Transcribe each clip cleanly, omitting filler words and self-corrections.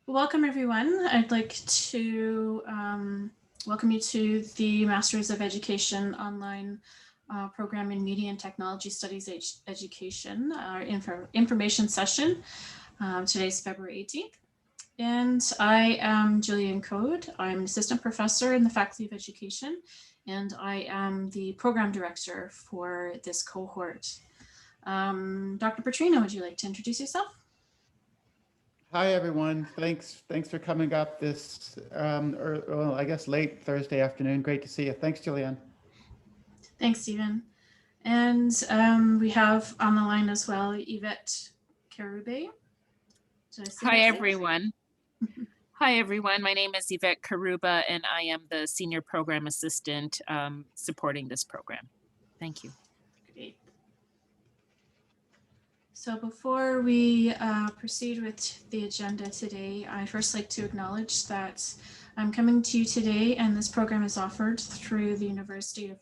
Welcome, everyone. I'd like to welcome you to the Masters of Education online program in Media and Technology Studies Education information session. Today's February 18th. And I am Jillian Code. I'm an assistant professor in the Faculty of Education, and I am the program director for this cohort. Dr. Petrino, would you like to introduce yourself? Hi, everyone. Thanks for coming up this, I guess late Thursday afternoon. Great to see you. Thanks, Julianne. Thanks, Stephen. And we have on the line as well Yvette Carube. Did I say Hi, that everyone. Hi, everyone. My name is Yvette Karuba, and I am the Senior Program Assistant supporting this program. Thank you. Great. So before we proceed with the agenda today, I'd first like to acknowledge that I'm coming to you today, and this program is offered through the University of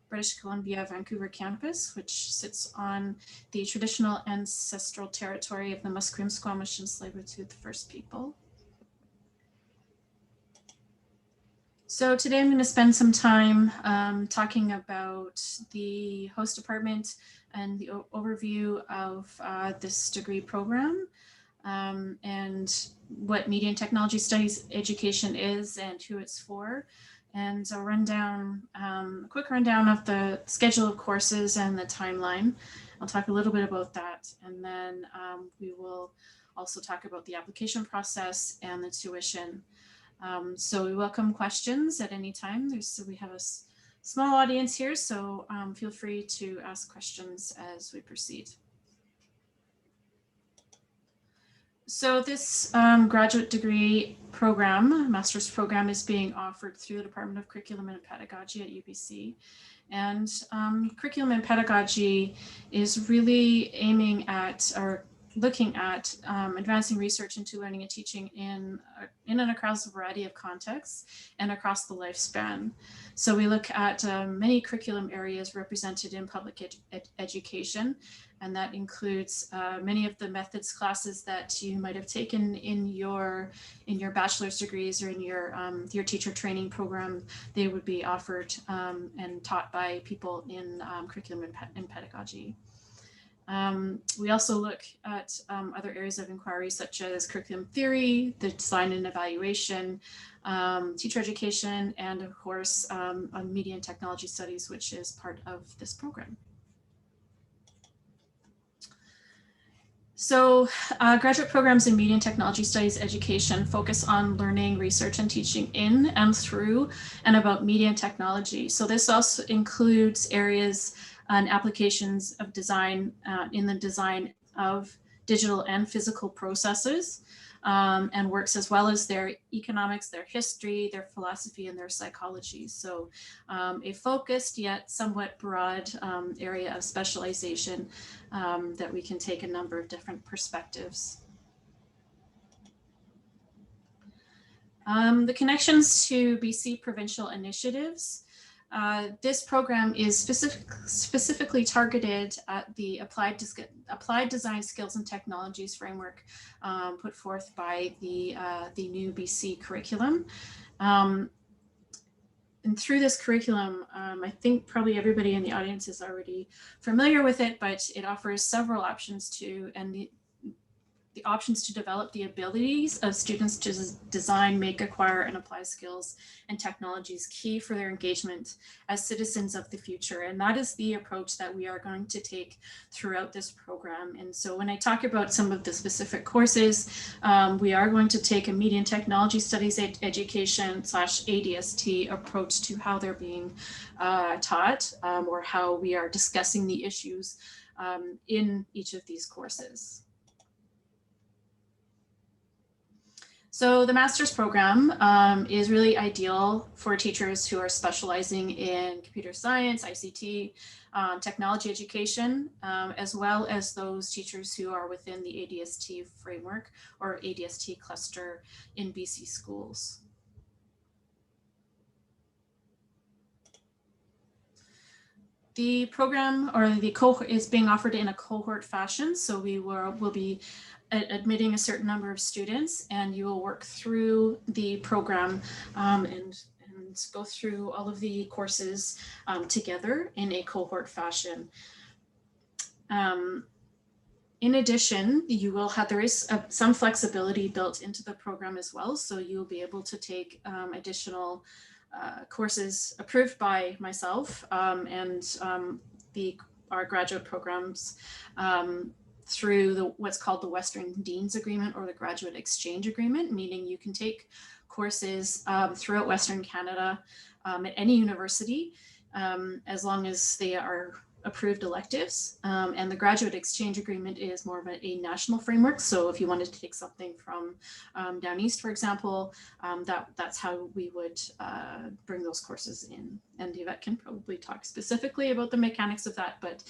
British Columbia, Vancouver campus, which sits on the traditional ancestral territory of the Musqueam, Squamish, and Tsleil-Waututh First People. So today I'm going to spend some time talking about the host department and the overview of this degree program and what Media and Technology Studies education is and who it's for. And a quick rundown of the schedule of courses and the timeline. I'll talk a little bit about that. And then we will also talk about the application process and the tuition. So we welcome questions at any time. We have a small audience here, so feel free to ask questions as we proceed. So this graduate degree program, master's program, is being offered through the Department of Curriculum and Pedagogy at UBC. And curriculum and pedagogy is really aiming at, or looking at advancing research into learning and teaching in and across a variety of contexts and across the lifespan. So we look at many curriculum areas represented in public education, and that includes many of the methods classes that you might have taken in your bachelor's degrees or in your teacher training program. They would be offered and taught by people in curriculum and pedagogy. We also look at other areas of inquiry such as curriculum theory, the design and evaluation, teacher education, and of course on media and technology studies, which is part of this program. So graduate programs in media and technology studies education focus on learning, research, and teaching in and through and about media and technology. So this also includes areas and applications of design in the design of digital and physical processes and works as well as their economics, their history, their philosophy, and their psychology. So a focused yet somewhat broad area of specialization that we can take a number of different perspectives. The connections to BC provincial initiatives. This program is specifically targeted at the applied design skills and technologies framework put forth by the new BC curriculum. And through this curriculum, I think probably everybody in the audience is already familiar with it, but it offers several options and the options to develop the abilities of students to design, make, acquire, and apply skills and technologies key for their engagement as citizens of the future. And that is the approach that we are going to take throughout this program. And so when I talk about some of the specific courses, we are going to take a media and technology studies education / ADST approach to how they're being taught or how we are discussing the issues in each of these courses. So the master's program is really ideal for teachers who are specializing in computer science, ICT, technology education, as well as those teachers who are within the ADST framework or ADST cluster in BC schools. The program or the cohort is being offered in a cohort fashion. So we will be admitting a certain number of students, and you will work through the program and go through all of the courses together in a cohort fashion. In addition, there is some flexibility built into the program as well. So you'll be able to take additional courses approved by myself and our graduate programs through what's called the Western Dean's Agreement or the Graduate Exchange Agreement, meaning you can take courses throughout Western Canada at any university as long as they are approved electives. And the Graduate Exchange Agreement is more of a national framework. So if you wanted to take something from down east, for example, that's how we would bring those courses in. And Yvette can probably talk specifically about the mechanics of that, but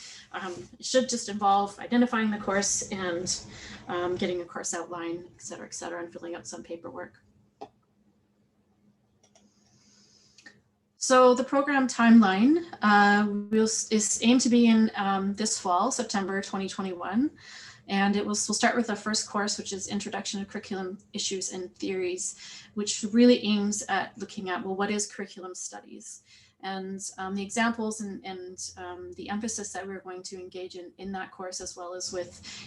it should just involve identifying the course and getting a course outline, et cetera, and filling out some paperwork. So the program timeline is aimed to be in this fall, September 2021. And we'll start with the first course, which is Introduction to Curriculum Issues and Theories, which really aims at looking at, well, what is curriculum studies? And the examples and the emphasis that we're going to engage in that course, as well as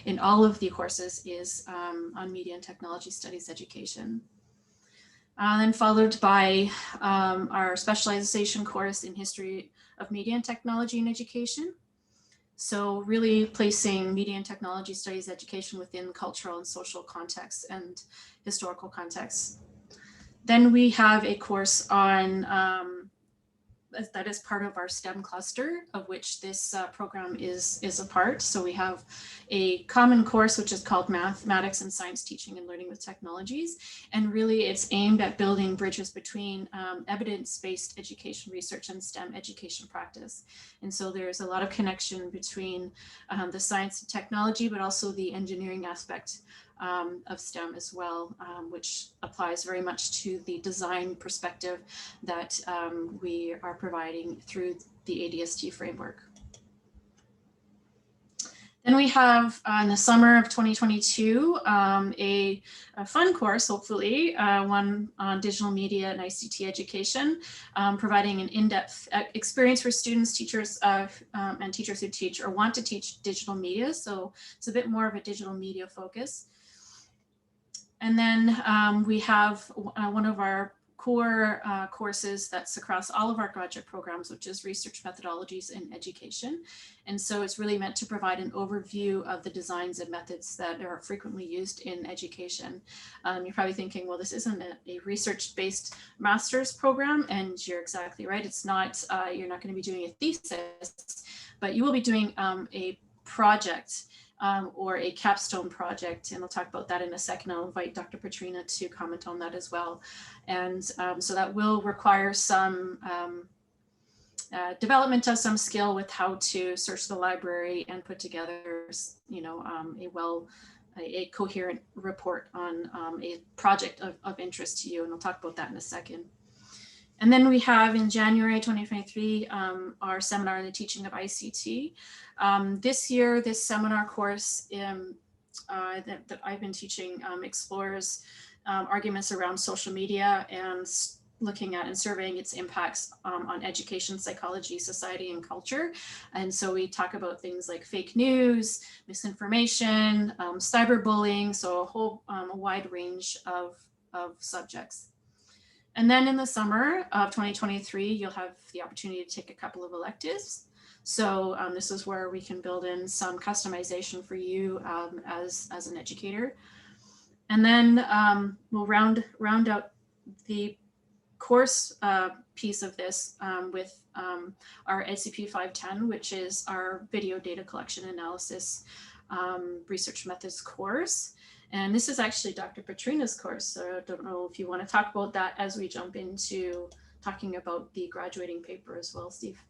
in all of the courses, is on media and technology studies education. Then followed by our specialization course in history of media and technology in education. So really placing media and technology studies education within cultural and social contexts and historical contexts. Then we have a course on that is part of our STEM cluster, of which this program is a part. So we have a common course, which is called Mathematics and Science Teaching and Learning with Technologies. And really it's aimed at building bridges between evidence-based education research and STEM education practice. And so there's a lot of connection between the science and technology, but also the engineering aspect of STEM as well, which applies very much to the design perspective that we are providing through the ADST framework. Then we have in the summer of 2022, a fun course, hopefully, one on digital media and ICT education, providing an in-depth experience for students, teachers, and teachers who teach or want to teach digital media. So it's a bit more of a digital media focus. And then we have one of our core courses that's across all of our graduate programs, which is research methodologies in education. And so it's really meant to provide an overview of the designs and methods that are frequently used in education. You're probably thinking, well, this isn't a research-based master's program, and you're exactly right. It's not, you're not going to be doing a thesis, but you will be doing a project or a capstone project, and I'll talk about that in a second. I'll invite Dr. Petrina to comment on that as well. And so that will require some development of some skill with how to search the library and put together, you know, a coherent report on a project of interest to you, and I'll talk about that in a second. And then we have in January 2023, our seminar on the teaching of ICT. This year, this seminar course that I've been teaching explores arguments around social media and looking at and surveying its impacts on education, psychology, society, and culture. And so we talk about things like fake news, misinformation, cyberbullying, so a wide range of subjects. And then in the summer of 2023, you'll have the opportunity to take a couple of electives. So this is where we can build in some customization for you as an educator. And then we'll round out the course piece of this with our EDCP 510, which is our video data collection analysis research methods course. And this is actually Dr. Petrina's course, so I don't know if you want to talk about that as we jump into talking about the graduating paper as well, Steve.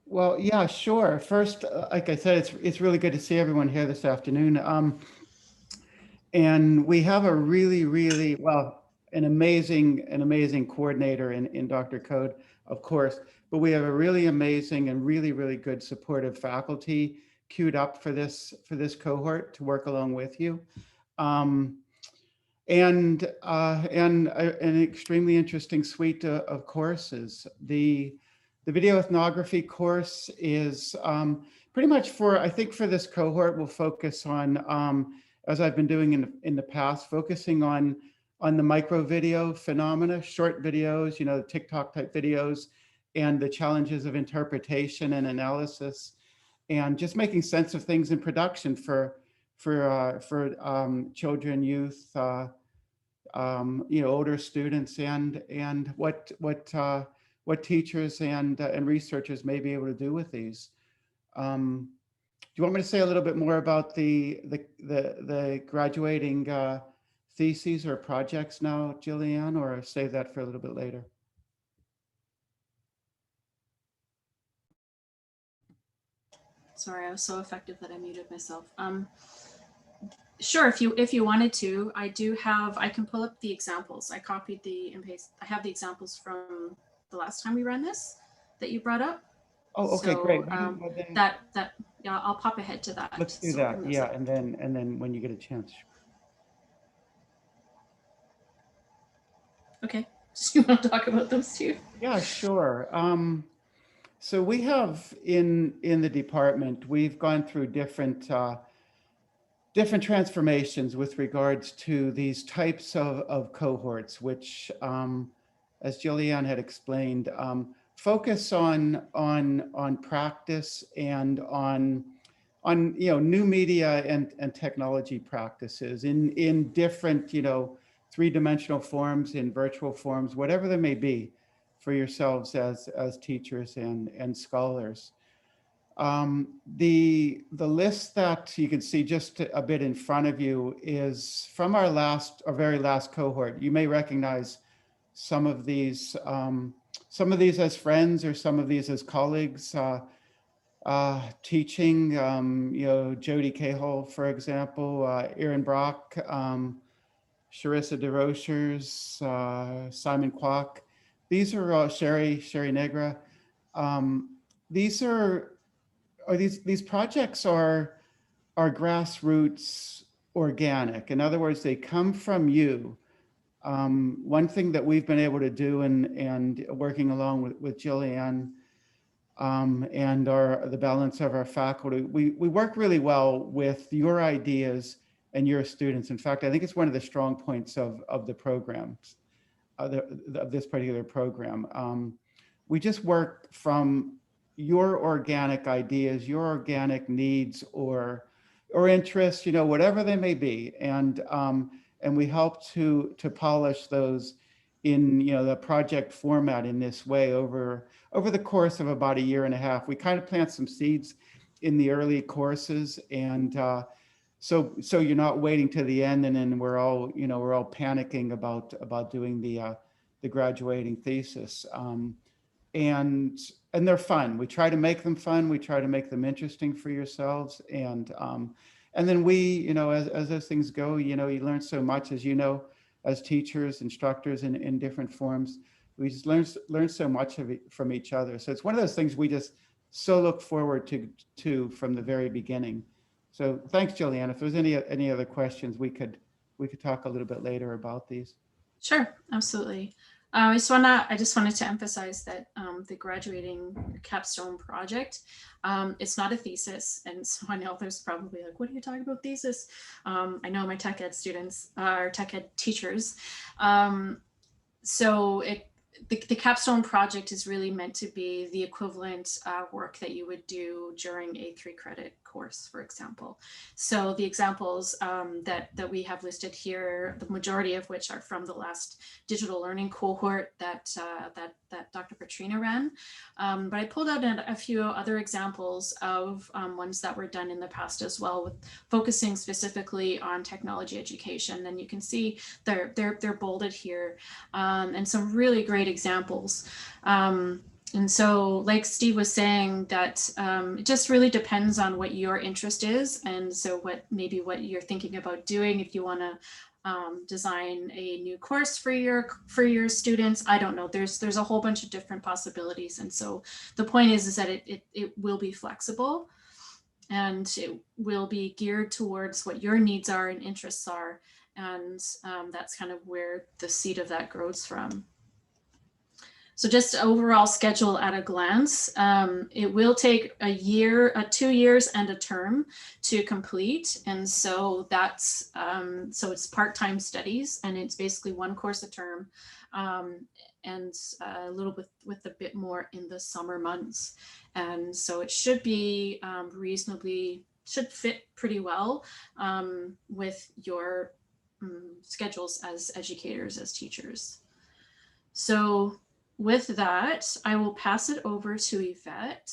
Well, yeah, sure. First, like I said, it's really good to see everyone here this afternoon. And we have a really, well, an amazing coordinator in Dr. Code, of course, but we have a really amazing and really good supportive faculty queued up for this cohort to work along with you. And an extremely interesting suite of courses. The video ethnography course is pretty much I think for this cohort, we'll focus on, as I've been doing in the past, focusing on the micro video phenomena, short videos, you know, TikTok type videos, and the challenges of interpretation and analysis, and just making sense of things in production for children, youth, you know, older students, and what teachers and researchers may be able to do with these. Do you want me to say a little bit more about the graduating theses or projects now, Jillian, or save that for a little bit later? Sorry, I was so effective that I muted myself. Sure, if you wanted to, I can pull up the examples. I copied I have the examples from the last time we ran this that you brought up. Oh, okay, so, great. Yeah, I'll pop ahead to that. Let's do that. Yeah, and then when you get a chance. Okay. So you want to talk about those too? Yeah, sure. So we have in the department, we've gone through different transformations with regards to these types of cohorts, which, as Jillian had explained, focus on practice and on you know, new media and technology practices in different, you know, three-dimensional forms, in virtual forms, whatever they may be for yourselves as teachers and scholars. The list that you can see just a bit in front of you is from our very last cohort. You may recognize some of these as friends or some of these as colleagues teaching. You know, Jody Cahill, for example, Aaron Brock, Charissa DeRochers, Simon Kwok. These are Sherry Negra. These projects are grassroots organic. In other words, they come from you. One thing that we've been able to do and working along with Jillian and the balance of our faculty, we work really well with your ideas and your students. In fact, I think it's one of the strong points of the programs, of this particular program. We just work from your organic ideas, your organic needs or interests, you know, whatever they may be, and we help to polish those in, you know, the project format in this way over the course of about a year and a half. We kind of plant some seeds in the early courses, and so you're not waiting to the end, and then we're all panicking about doing the graduating thesis. And they're fun. We try to make them fun. We try to make them interesting for yourselves. And then we, you know, as those things go, you know, you learn so much, as you know, as teachers, instructors in different forms. We just learn so much from each other. So it's one of those things we just so look forward to from the very beginning. So thanks, Jillian. If there's any other questions, we could talk a little bit later about these. Sure, absolutely. I just wanted to emphasize that the graduating capstone project, it's not a thesis. And so I know there's probably like, what are you talking about thesis? I know my tech ed students or tech ed teachers. So the capstone project is really meant to be the equivalent work that you would do during a 3-credit course, for example. So the examples that we have listed here, the majority of which are from the last digital learning cohort that Dr. Petrina ran. But I pulled out a few other examples of ones that were done in the past as well, with focusing specifically on technology education. And you can see they're bolded here, and some really great examples. And so, like Steve was saying, that it just really depends on what your interest is. And so what you're thinking about doing, if you want to design a new course for your students. I don't know. There's a whole bunch of different possibilities, and so the point is that it will be flexible, and it will be geared towards what your needs are and interests are, and that's kind of where the seed of that grows from. So just overall schedule at a glance, it will take a year, 2 years and a term to complete. And so that's, so it's part-time studies, and it's basically one course a term, and a little bit with a bit more in the summer months. And so it should be should fit pretty well with your schedules as educators, as teachers. So with that, I will pass it over to Yvette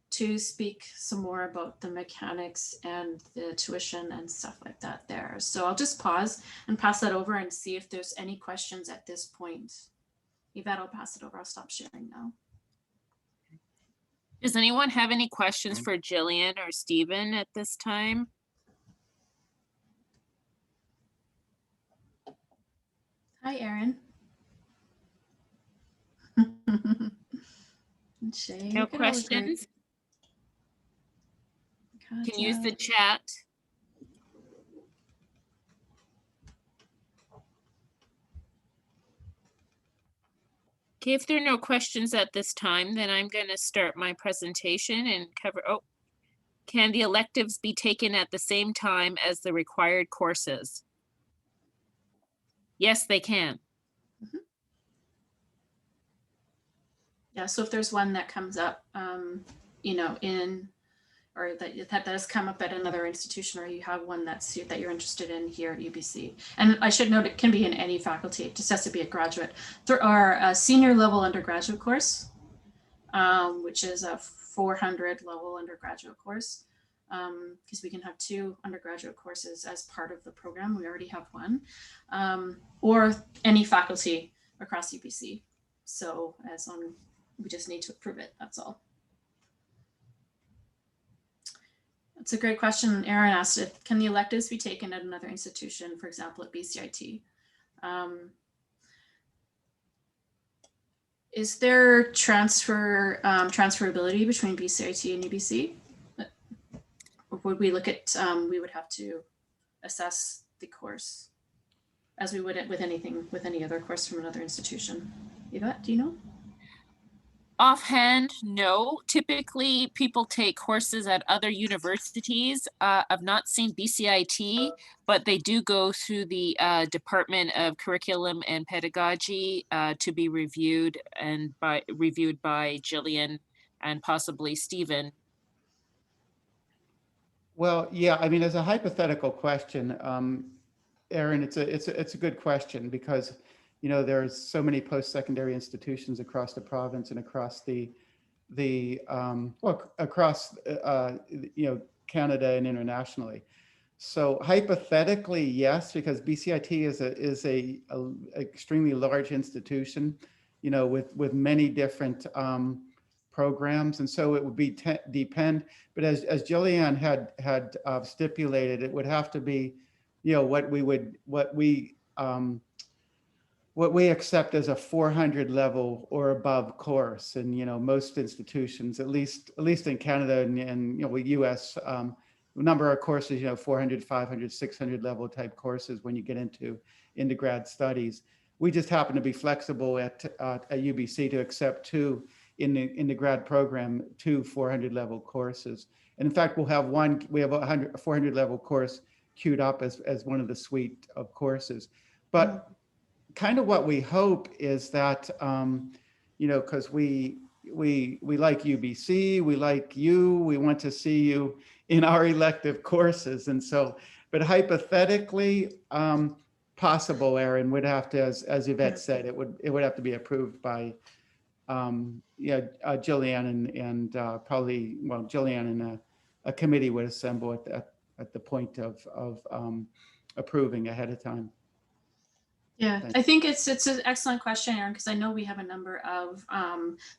to speak some more about the mechanics and the tuition and stuff like that there. So I'll just pause and pass that over and see if there's any questions at this point. Yvette, I'll pass it over. I'll stop sharing now. Does anyone have any questions for Jillian or Stephen at this time? Hi, Erin. Shay, No questions? Can use the chat. Okay, if there are no questions at this time, then I'm going to start my presentation and cover, can the electives be taken at the same time as the required courses? Yes, they can. Mm-hmm. Yeah, so if there's one that comes up, you know, or that has come up at another institution, or you have one that you're interested in here at UBC. And I should note, it can be in any faculty. It just has to be a graduate. There are a senior level undergraduate course, which is a 400 level undergraduate course, because we can have 2 undergraduate courses as part of the program. We already have one, or any faculty across UBC. So we just need to approve it, that's all. That's a great question. Aaron asked it, can the electives be taken at another institution, for example, at BCIT? Is there transferability between BCIT and UBC? Or would we look at, we would have to assess the course as we would with any other course from another institution. Yvette, do you know? Offhand, no. Typically, people take courses at other universities. I've not seen BCIT, but they do go through the Department of Curriculum and Pedagogy to be reviewed by Jillian and possibly Stephen. Well, yeah, I mean, as a hypothetical question, Erin, it's a good question, because you know, there's so many post-secondary institutions across the province and across across you know, Canada and internationally. So hypothetically, yes, because BCIT is a extremely large institution, you know, with many different programs, and so it would be depend. But as Jillian had stipulated, it would have to be, you know, what we accept as a 400 level or above course. And, you know, most institutions, at least in Canada and you know, US, number of courses, you know, 400, 500, 600 level type courses when you get into grad studies. We just happen to be flexible at UBC to accept 2 in the grad program, 2 400 level courses. And in fact, we have a 400 level course queued up as one of the suite of courses. But kind of what we hope is that, you know, because we like UBC, we like you, we want to see you in our elective courses. And so, but hypothetically, possible, Erin, would have to, as Yvette said, it would have to be approved by, Jillian and probably, well, Jillian and a committee would assemble at the point of approving ahead of time. Yeah, Thank I think it's an excellent question, Aaron, because I know we have a number of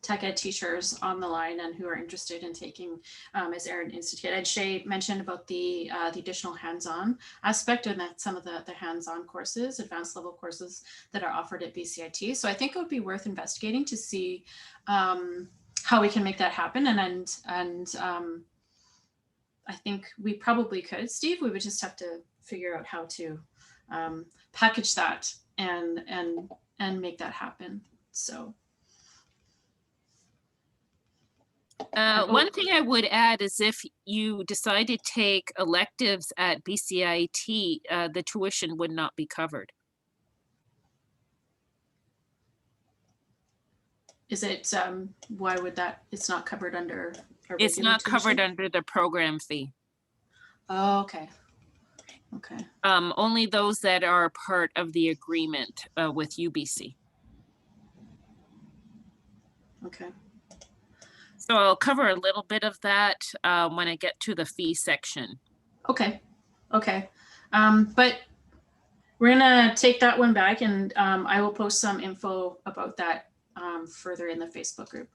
tech ed teachers on the line and who are interested in taking, as Aaron indicated. Shay mentioned about the additional hands-on aspect, and that some of the hands-on courses, advanced level courses that are offered at BCIT. So I think it would be worth investigating to see how we can make that happen. And I think we probably could, Steve. We would just have to figure out how to package that and make that happen. So one thing I would add is if you decide to take electives at BCIT, the tuition would not be covered. is it why would that, it's not covered under a It's regular not covered tuition? under the program fee. Oh, okay. Okay. Only those that are part of the agreement with UBC. Okay. So I'll cover a little bit of that when I get to the fee section. Okay. Okay. But we're gonna take that one back, and I will post some info about that further in the Facebook group,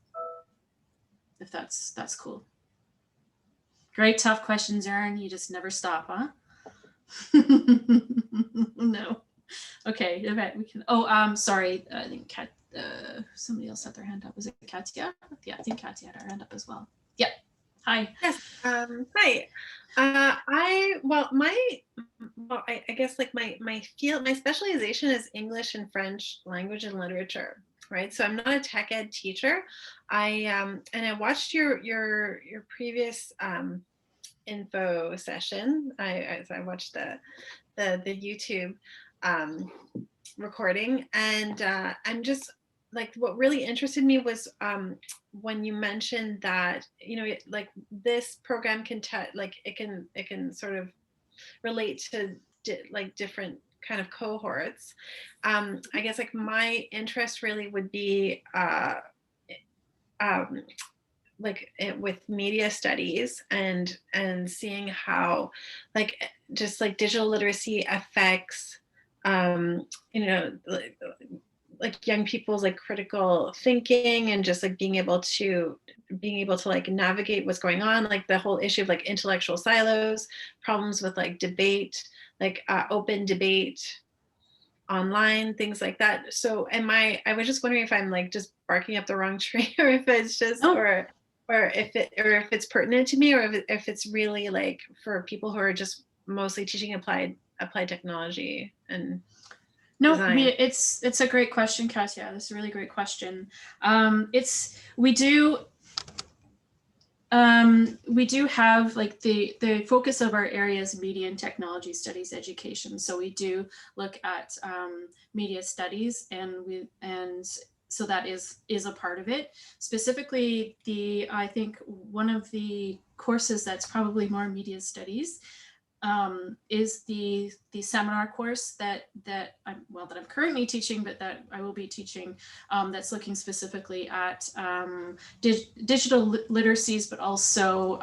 if that's cool. Great, tough questions, Aaron. You just never stop, huh? No. Okay, I bet we can. Oh, sorry. I think somebody else had their hand up. Was it Katya? Yeah, I think Katya had her hand up as well. Yep. Hi. Yes. Hi. I guess like my field, my specialization is English and French language and literature, right? So I'm not a tech ed teacher. And I watched your previous info session. I watched the YouTube recording, and I'm just like, what really interested me was when you mentioned that, you know, like this program can it can sort of relate to like different kind of cohorts. I guess like my interest really would be with media studies and seeing how like just like digital literacy affects you know, like young people's like critical thinking, and just like being able to like navigate what's going on, like the whole issue of like intellectual silos, problems with like debate, like open debate online, things like that. So I was just wondering if I'm like just barking up the wrong tree, or if it's just or if it's pertinent to me, or if it's really like for people who are just mostly teaching applied technology and no, design. it's a great question, Katya. That's a really great question. We do have like the focus of our area is media and technology studies education. So we do look at media studies, and so that is a part of it. Specifically, I think one of the courses that's probably more media studies is the seminar course that I'm currently teaching, but that I will be teaching, that's looking specifically at digital literacies, but also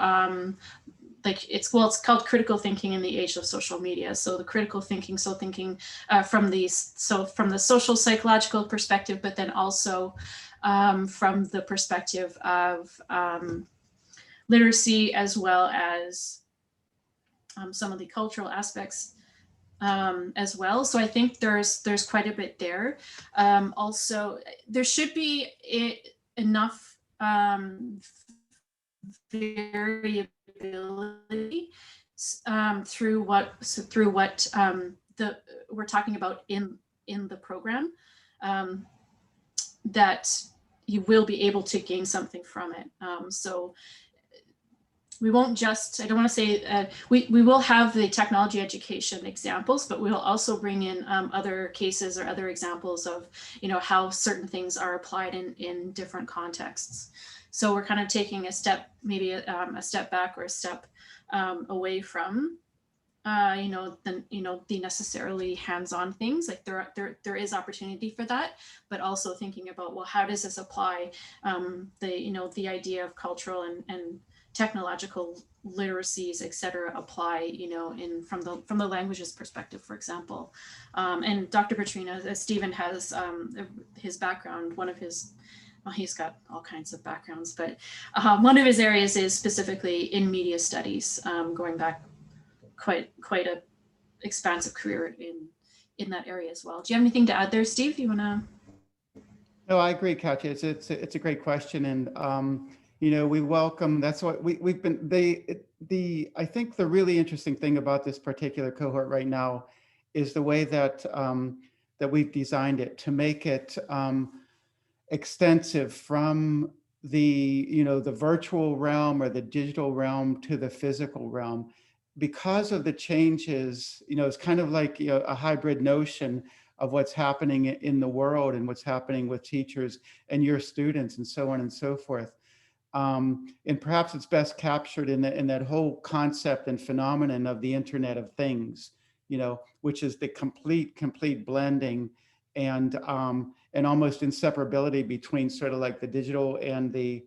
like it's called critical thinking in the age of social media. So the critical thinking, thinking from the social psychological perspective, but then also from the perspective of literacy, as well as some of the cultural aspects as well. So I think there's quite a bit there. Also, there should be enough variability through what we're talking about in the program, that you will be able to gain something from it. So we won't just, I don't want to say, we will have the technology education examples, but we'll also bring in other cases or other examples of, you know, how certain things are applied in different contexts. So we're kind of taking a step, maybe a step back or a step away from the necessarily hands-on things. Like there is opportunity for that, but also thinking about, well, how does this apply the idea of cultural and technological literacies, et cetera, apply, in from the languages perspective, for example. And Dr. Petrina, Stephen has his background, one of his, well, he's got all kinds of backgrounds, but one of his areas is specifically in media studies, going back quite a expansive career in that area as well. Do you have anything to add there, Steve? You want to? No, I agree, Katya. It's a great question, and we welcome. That's what we've been. I think the really interesting thing about this particular cohort right now is the way that that we've designed it to make it extensive from the virtual realm or the digital realm to the physical realm. Because of the changes, it's kind of like a hybrid notion of what's happening in the world and what's happening with teachers and your students and so on and so forth. And perhaps it's best captured in that whole concept and phenomenon of the Internet of Things, which is the complete blending and almost inseparability between sort of like the digital and the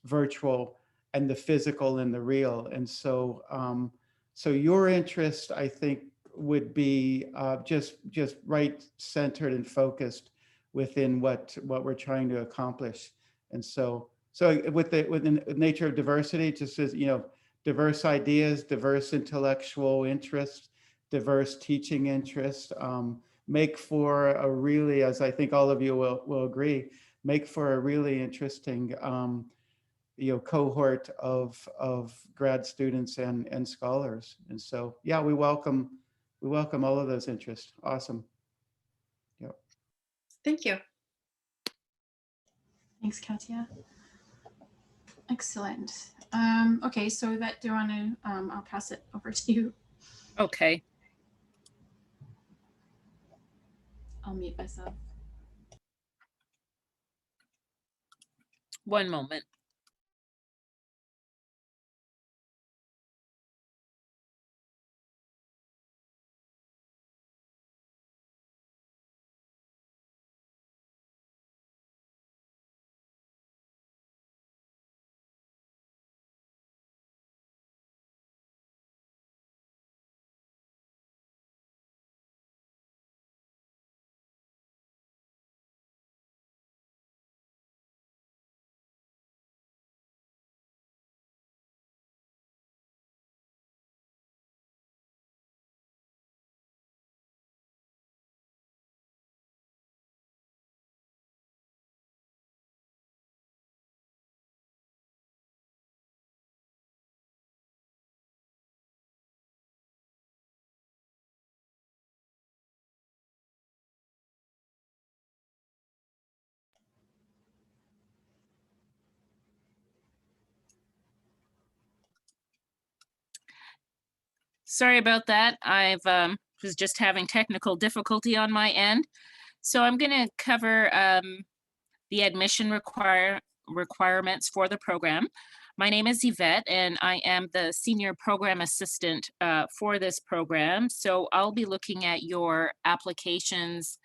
virtual and the physical and the real. And so so your interest, I think, would be just right centered and focused within what we're trying to accomplish. And so with the nature of diversity, just as diverse ideas, diverse intellectual interests, diverse teaching interests, make for a really, as I think all of you will agree, make for a really interesting cohort of grad students and scholars. And so yeah, we welcome all of those interests. Awesome. Yep. Thank you. Thanks, Katya. Excellent. Okay, so Yvette, do you want to? I'll pass it over to you. Okay. I'll mute myself. One moment. Sorry about that. I've was just having technical difficulty on my end. So I'm going to cover the admission requirements for the program. My name is Yvette, and I am the Senior Program Assistant for this program. So I'll be looking at your applications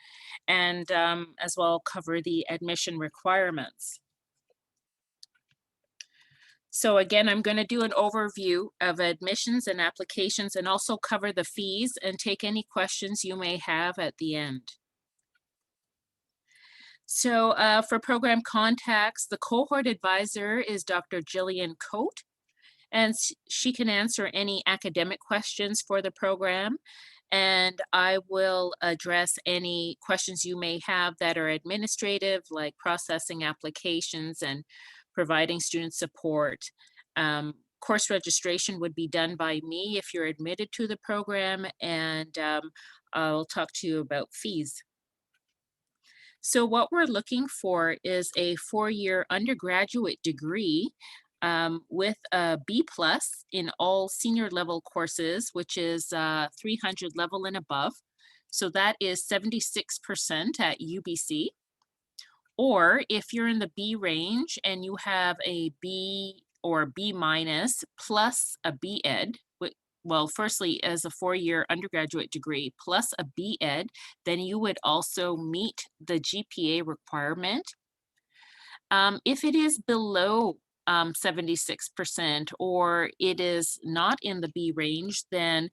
and as well cover the admission requirements. So again, I'm going to do an overview of admissions and applications and also cover the fees and take any questions you may have at the end. So for program contacts, the cohort advisor is Dr. Jillian Coate, and she can answer any academic questions for the program. And I will address any questions you may have that are administrative, like processing applications and providing student support. Course registration would be done by me if you're admitted to the program, and I'll talk to you about fees. So what we're looking for is a 4-year undergraduate degree with a B+ in all senior level courses, which is 300 level and above. So that is 76% at UBC. Or if you're in the B range and you have a B or B- plus a B Ed, well, firstly, as a 4-year undergraduate degree plus a B.Ed, then you would also meet the GPA requirement. If it is below 76% or it is not in the B range, then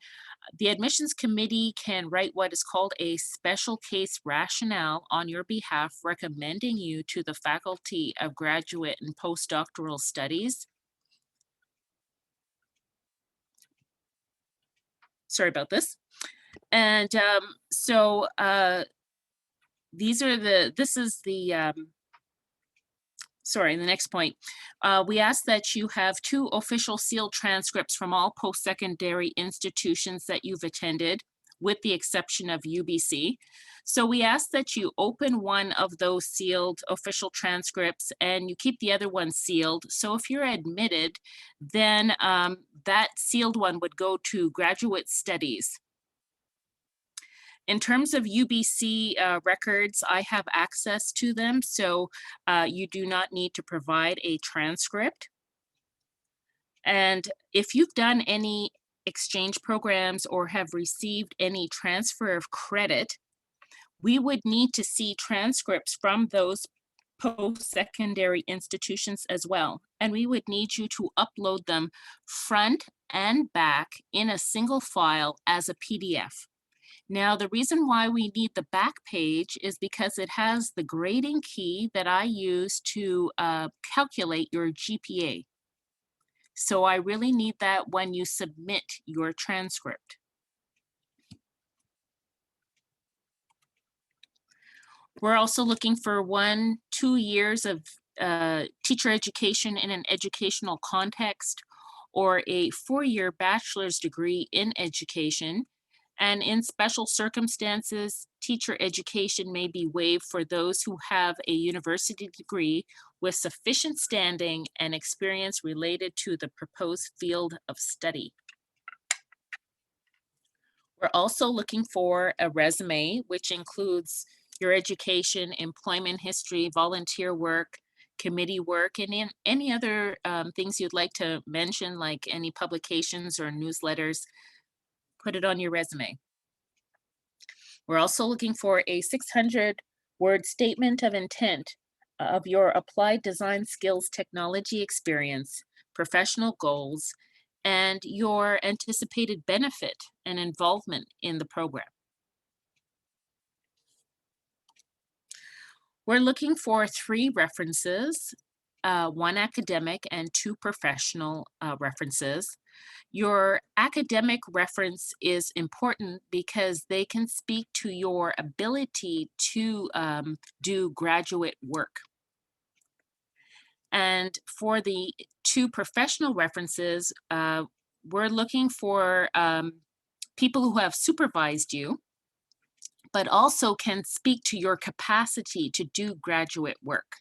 the admissions committee can write what is called a special case rationale on your behalf, recommending you to the Faculty of Graduate and Postdoctoral Studies. Sorry about this. And this is the, sorry, the next point. We ask that you have 2 official sealed transcripts from all post-secondary institutions that you've attended, with the exception of UBC. So we ask that you open one of those sealed official transcripts and you keep the other one sealed. So if you're admitted, then that sealed one would go to graduate studies. In terms of UBC records, I have access to them, so you do not need to provide a transcript. And if you've done any exchange programs or have received any transfer of credit, we would need to see transcripts from those post-secondary institutions as well. And we would need you to upload them front and back in a single file as a PDF. Now, the reason why we need the back page is because it has the grading key that I use to calculate your GPA. So I really need that when you submit your transcript. We're also looking for 1-2 years of teacher education in an educational context, or a 4-year bachelor's degree in education. And in special circumstances, teacher education may be waived for those who have a university degree with sufficient standing and experience related to the proposed field of study. We're also looking for a resume, which includes your education, employment history, volunteer work, committee work, and any other things you'd like to mention, like any publications or newsletters. Put it on your resume. We're also looking for a 600-word statement of intent of your applied design skills, technology experience, professional goals, and your anticipated benefit and involvement in the program. We're looking for 3 references, 1 academic and 2 professional references. Your academic reference is important because they can speak to your ability to do graduate work. And for the 2 professional references, we're looking for people who have supervised you, but also can speak to your capacity to do graduate work.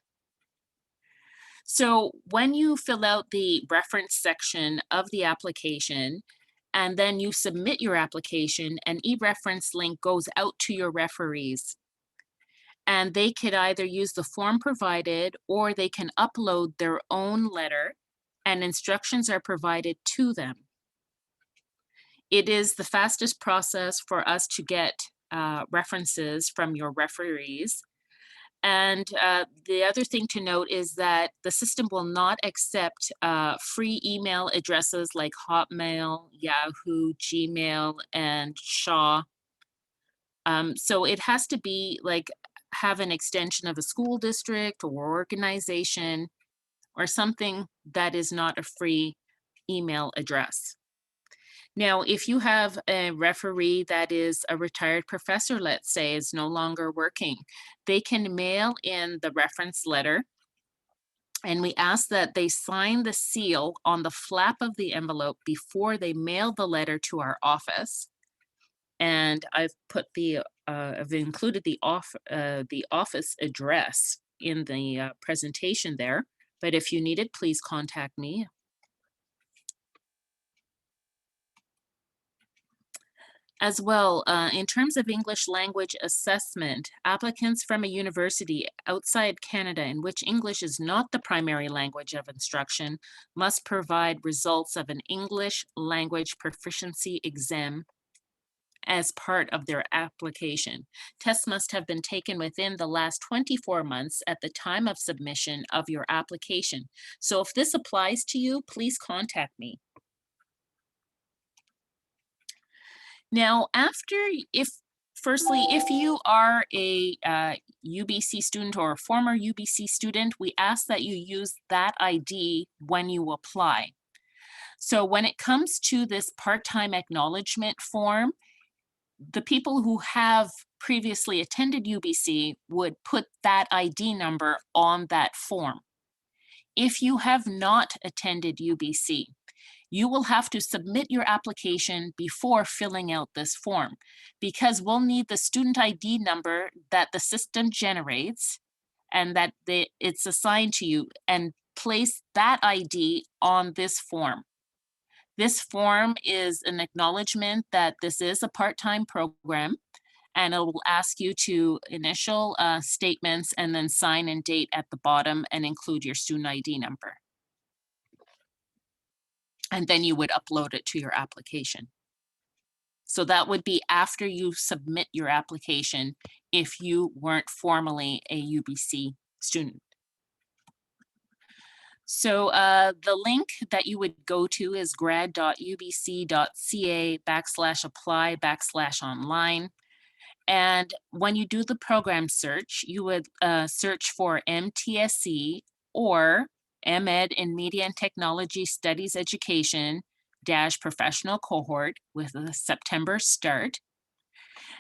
So when you fill out the reference section of the application, and then you submit your application, an e-reference link goes out to your referees. And they could either use the form provided or they can upload their own letter, and instructions are provided to them. It is the fastest process for us to get references from your referees. And the other thing to note is that the system will not accept free email addresses like Hotmail, Yahoo, Gmail, and Shaw. So it has to be like have an extension of a school district or organization or something that is not a free email address. Now, if you have a referee that is a retired professor, let's say, is no longer working, they can mail in the reference letter, and we ask that they sign the seal on the flap of the envelope before they mail the letter to our office. And I've included the office address in the presentation there, but if you need it, please contact me. As well, in terms of English language assessment, applicants from a university outside Canada in which English is not the primary language of instruction must provide results of an English language proficiency exam as part of their application. Tests must have been taken within the last 24 months at the time of submission of your application. So if this applies to you, please contact me. Now, firstly, if you are a UBC student or a former UBC student, we ask that you use that ID when you apply. So when it comes to this part-time acknowledgement form, the people who have previously attended UBC would put that ID number on that form. If you have not attended UBC, you will have to submit your application before filling out this form, because we'll need the student ID number that the system generates and that it's assigned to you, and place that ID on this form. This form is an acknowledgement that this is a part-time program, and it will ask you to initial statements and then sign and date at the bottom and include your student ID number. And then you would upload it to your application. So that would be after you submit your application if you weren't formally a UBC student. So the link that you would go to is grad.ubc.ca/apply/online. And when you do the program search, you would search for MTSE or MEd in Media and Technology Studies Education - professional cohort with a September start.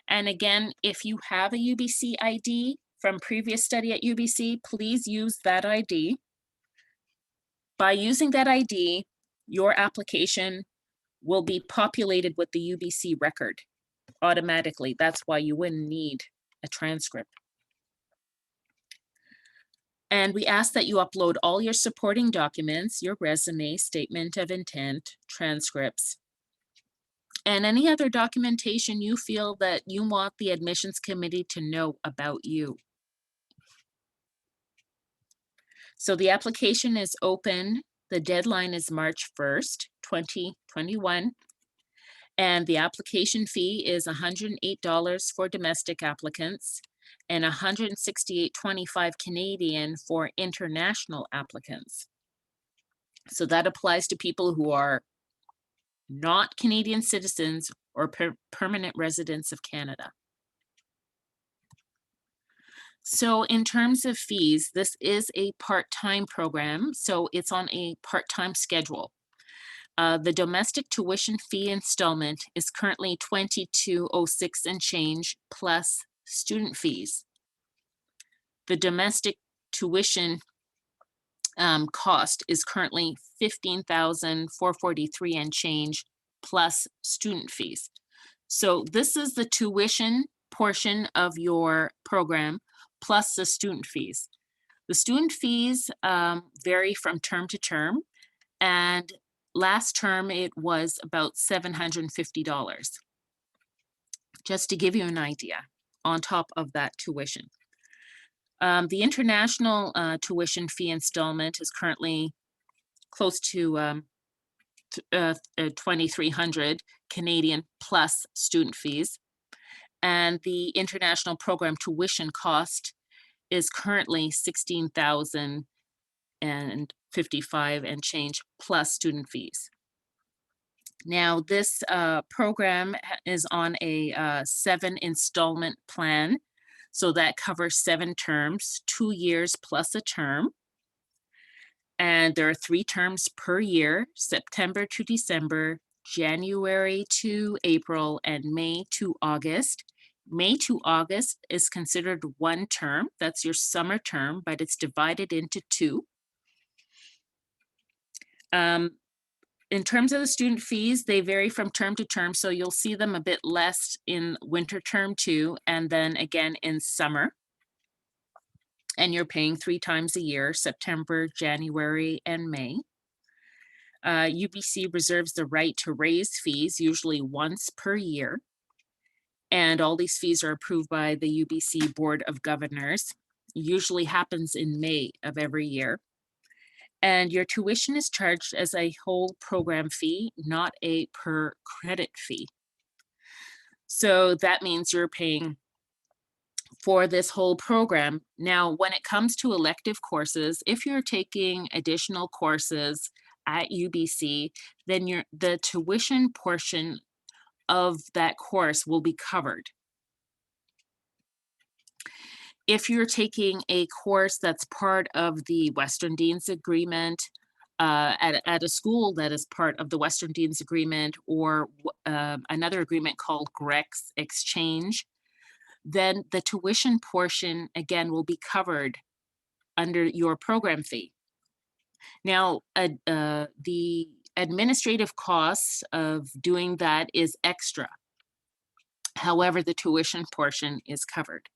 And again, if you have a UBC ID from previous study at UBC, please use that ID. By using that ID, your application will be populated with the UBC record automatically. That's why you wouldn't need a transcript. And we ask that you upload all your supporting documents, your resume, statement of intent, transcripts, and any other documentation you feel that you want the admissions committee to know about you. So the application is open. The deadline is March 1st, 2021. And the application fee is $108 for domestic applicants and $168.25 Canadian for international applicants. So that applies to people who are not Canadian citizens or permanent residents of Canada. So in terms of fees, this is a part-time program, so it's on a part-time schedule. The domestic tuition fee installment is currently $22.06 and change plus student fees. The domestic tuition cost is currently $15,443 and change plus student fees. So this is the tuition portion of your program plus the student fees. The student fees vary from term to term, and last term it was about $750, just to give you an idea, on top of that tuition. The international tuition fee installment is currently close to 2,300 Canadian plus student fees. And the international program tuition cost is currently $16,055 and change plus student fees. Now, this program is on a 7 installment plan. So that covers 7 terms, 2 years plus a term. And there are 3 terms per year: September to December, January to April, and May to August. May to August is considered 1 term. That's your summer term, but it's divided into 2. In terms of the student fees, they vary from term to term, so you'll see them a bit less in winter term 2, and then again in summer. And you're paying 3 times a year: September, January, and May. UBC reserves the right to raise fees, usually once per year. And all these fees are approved by the UBC Board of Governors. Usually happens in May of every year. And your tuition is charged as a whole program fee, not a per credit fee. So that means you're paying for this whole program. Now, when it comes to elective courses, if you're taking additional courses at UBC, then the tuition portion of that course will be covered. If you're taking a course that's part of the Western Dean's Agreement, at a school that is part of the Western Dean's Agreement, or another agreement called GREX Exchange, then the tuition portion, again, will be covered under your program fee. Now, the administrative costs of doing that is extra. However, the tuition portion is covered.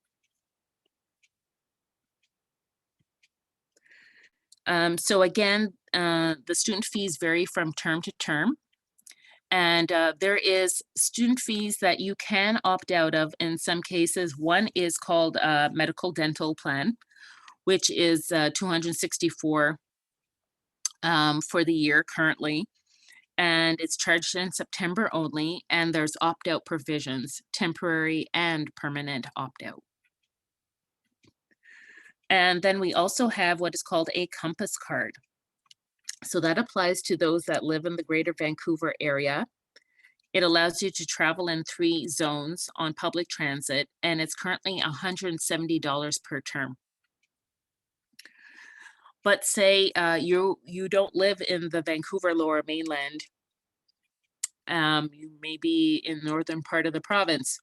So again, the student fees vary from term to term. And there is student fees that you can opt out of in some cases. One is called medical dental plan, which is $264 for the year currently. And it's charged in September only. And there's opt-out provisions, temporary and permanent opt-out. And then we also have what is called a Compass card. So that applies to those that live in the Greater Vancouver area. It allows you to travel in 3 zones on public transit, and it's currently $170 per term. But say you don't live in the Vancouver Lower Mainland. You may be in the northern part of the province.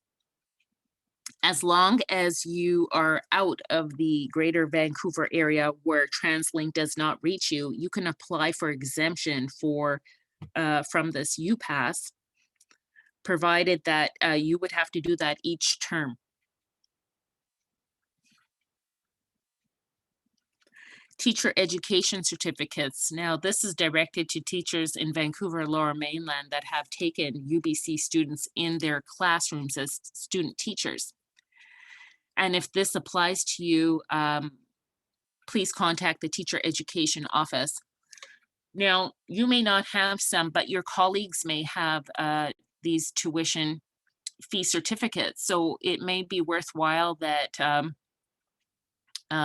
As long as you are out of the Greater Vancouver area where TransLink does not reach you, you can apply for exemption for from this UPass, provided that you would have to do that each term. Teacher education certificates. Now, this is directed to teachers in Vancouver Lower Mainland that have taken UBC students in their classrooms as student teachers. And if this applies to you, please contact the teacher education office. Now, you may not have some, but your colleagues may have these tuition fee certificates. So it may be worthwhile that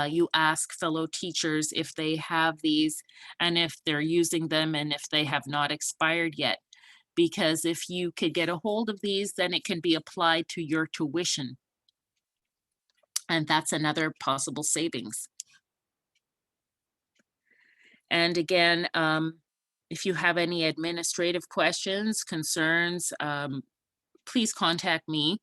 you ask fellow teachers if they have these and if they're using them and if they have not expired yet. Because if you could get a hold of these, then it can be applied to your tuition. And that's another possible savings. And again, if you have any administrative questions, concerns, please contact me.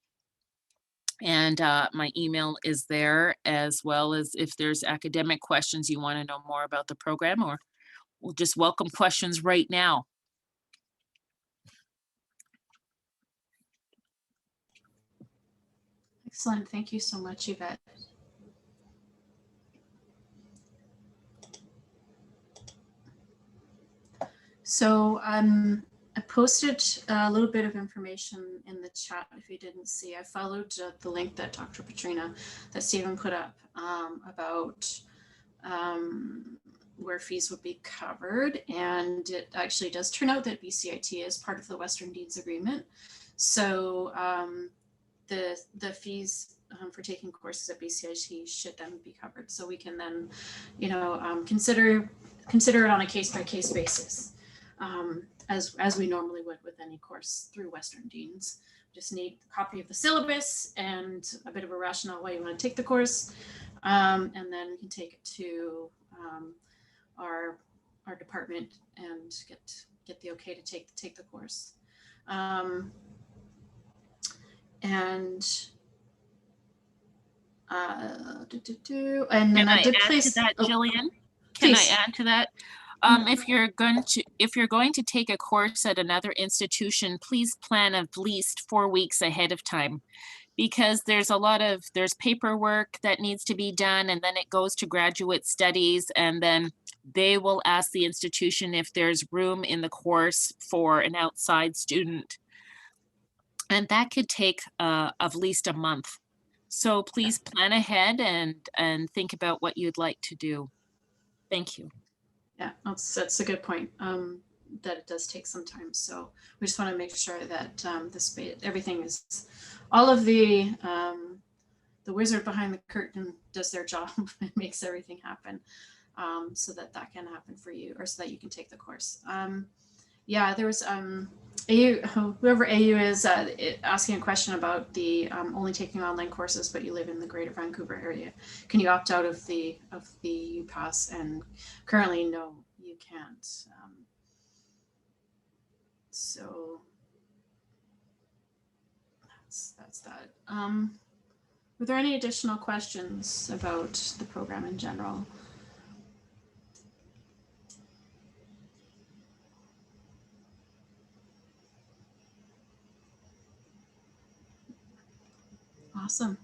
And my email is there, as well as if there's academic questions you want to know more about the program, or we'll just welcome questions right now. Excellent. Thank you so much, Yvette. So I posted a little bit of information in the chat if you didn't see. I followed the link that Dr. Petrina, that Stephen put up about where fees would be covered. And it actually does turn out that BCIT is part of the Western Dean's Agreement. So the fees for taking courses at BCIT should then be covered. So we can then, consider it on a case-by-case basis. As we normally would with any course through Western Dean's. Just need a copy of the syllabus and a bit of a rationale why you want to take the course. And then we can take it to our department and get the okay to take the course. And then I did place that, Jillian. Can I add to that? If you're going to take a course at another institution, please plan at least 4 weeks ahead of time, because there's paperwork that needs to be done, and then it goes to graduate studies, and then they will ask the institution if there's room in the course for an outside student. And that could take at least a month. So please plan ahead and think about what you'd like to do. Thank you. Yeah, that's a good point. That it does take some time. So we just want to make sure that everything is, all of the wizard behind the curtain does their job and makes everything happen, so that can happen for you, or so that you can take the course. Yeah, there was whoever AU is asking a question about the only taking online courses, but you live in the Greater Vancouver area. Can you opt out of the UPass? And currently, no, you can't. So that's that. Were there any additional questions about the program in general? Awesome.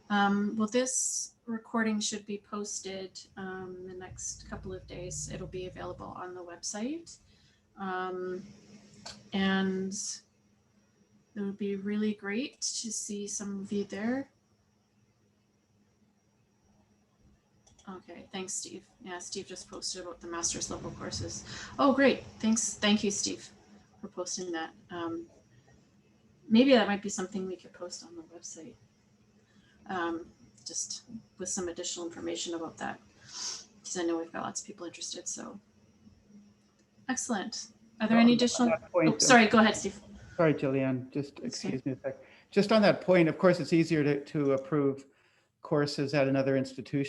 Well, this recording should be posted the next couple of days. It'll be available on the website. And it would be really great to see some of you there. Okay, thanks, Steve. Yeah, Steve just posted about the master's level courses. Oh, great. Thanks. Thank you, Steve, for posting that. Maybe that might be something we could post on the website, just with some additional information about that, because I know we've got lots of people interested. So excellent. Are there any additional? Point, sorry, go ahead, Steve. Sorry, Jillian, just excuse me a sec. Just on that point, of course, it's easier to approve courses at another institution